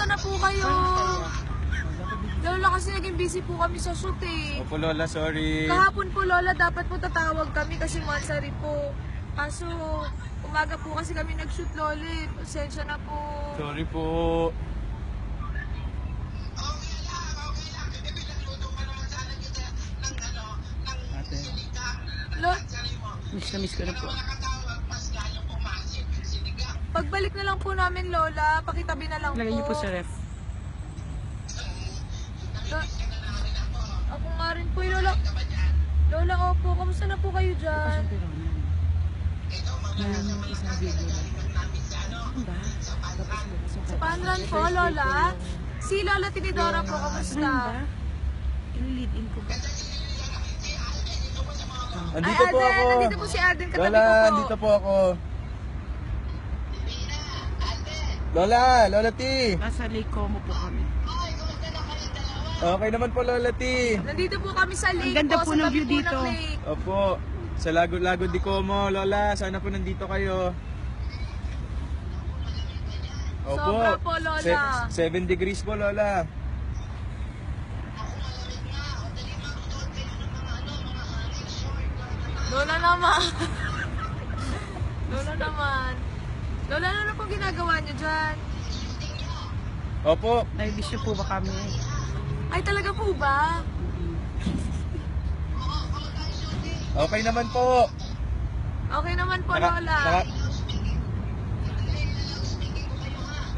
kamusta na po kayo? Lola, kasi naging busy po kami sa shoot eh. Opo Lola, sorry. Kahapon po Lola, dapat po tatawag kami kasi mansari po. Kaso, umaga po kasi kami nag-shoot Lola eh. Pasensya na po. Sorry po. Ate, Lo, Miss ko na po. pagbalik na lang po namin Lola, pakitabi na lang Lagay niyo po po. sa ref. Ako nga rin po Lola. Lola, opo, kamusta na po kayo dyan? Isang video lang. Ano ba? Sa Panlan po, Lola. Si Lola Tinidora po, Ano ba? kamusta? Il-lead in ko ba? Andito po Aden, ako. nandito po si Aden, katabi Lola, ko po. andito po ako. Lola, Lola T. Nasa Lake Como po kami. Okay naman po Lola T. Nandito po kami sa lake Ang ganda po sa ng tabi view po dito. ng lake. Opo, sa Lago di Como, Lola. Sana po nandito kayo. Opo. Sobra po, Lola. 7 degrees po, Lola. Lola naman. Lola naman. Lola, ano na po ginagawa niyo dyan? Opo. Naibisyo po ba kami? Ay, talaga po ba? Okay naman po. Okay naman po, Naka- Lola.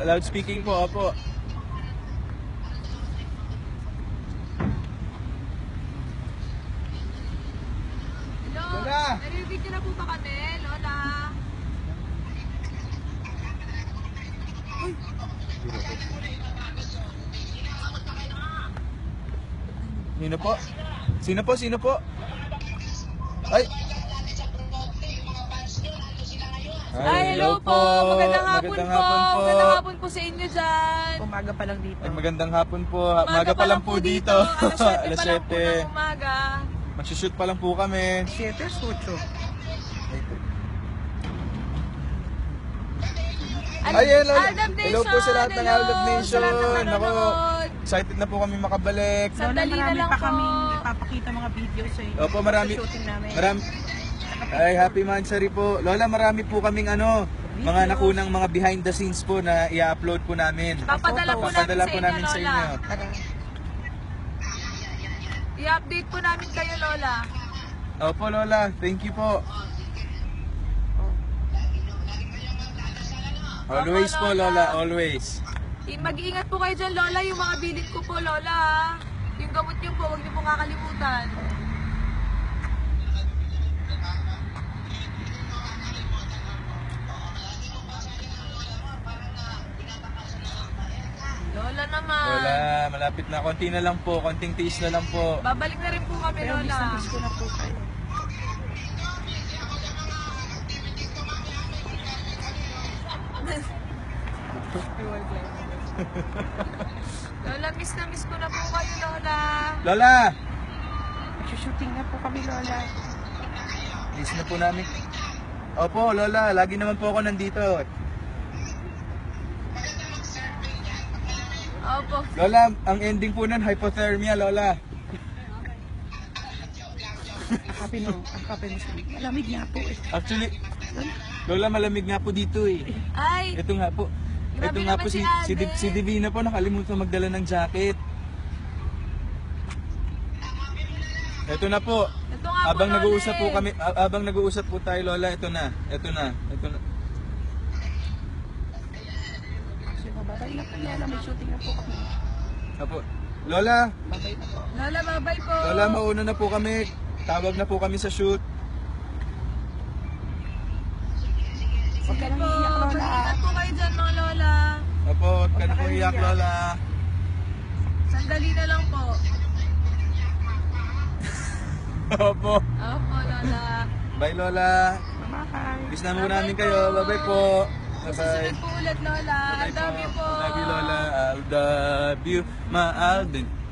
Loudspeaking po, opo. Lola! Narinig niyo na po ba kami, Lola? Sino po? Sino po? Sino po? Ay! Ay, hello po. Magandang hapon po. Magandang hapon po sa inyo dyan. Umaga pa lang dito. Ay, magandang hapon po. Umaga pa lang po dito. Alas 7 pa lang po 7. ng umaga. Magsushoot pa lang po kami. 7, 8. Ay, hello. Aldab Nation. Hello po sa lahat ng Hello. Aldab Nation. Sa lahat ng Nako, nanonood. excited na po kami makabalik. Sandali na lang pa po. kami ipapakita mga video sa inyo. Opo, marami. Sa shooting namin. Ay, happy Mansari po. Lola, marami po kaming mga nakunang mga behind the scenes po na i-upload po namin. Papadala po namin sa inyo, Lola. Tara. I-update po namin kayo, Lola. Opo, Lola. Thank you po. Always po, Lola. Always. Mag-iingat po kayo dyan, Lola. Yung mga bilin ko po, Lola. Ha? Yung gamot niyo po, huwag niyo po kakalimutan. Lola naman. Lola, malapit na. Konti na lang po. Konting tiis na lang po. Babalik na rin po kami, Pero miss Lola. na miss ko na po kayo. Lola, miss na miss ko na po kayo, Lola. Lola! Shooting na po kami, Lola. Miss na po namin. Opo, Lola. Lagi naman po ako nandito. Opo. Lola, ang ending po nun, hypothermia, Lola. Akapin mo sa malamig nga po eh. Actually, Lola, malamig nga po dito eh. Ay, Ito nga po. Grabe Ito nga naman po si Ate. si Divina po nakalimutan magdala ng jacket. Ito na po. ito nga Habang po, nag-uusap po Lola. kami, habang nag-uusap po tayo, Lola, ito na. Ito na. Ito na. Kasi mababay na po yan. May shooting na po kami. Apo. Lola, Babay na po. Lola, bye-bye po. Lola, mauna na po kami. Tawag na po kami sa shoot. Huwag ka Sige nang po, iiyak, Lola. mag-ingat po kayo dyan, mga Lola. Apo, huwag ka na po iyak, Lola. Sandali na lang po. Opo. Opo, Lola. Bye, Lola. Bye. Miss na mo namin kayo. Bye-bye po. Bye-bye. Susunod po ulit, Lola. I love you po. Love you, Lola. I love you, ma Alden.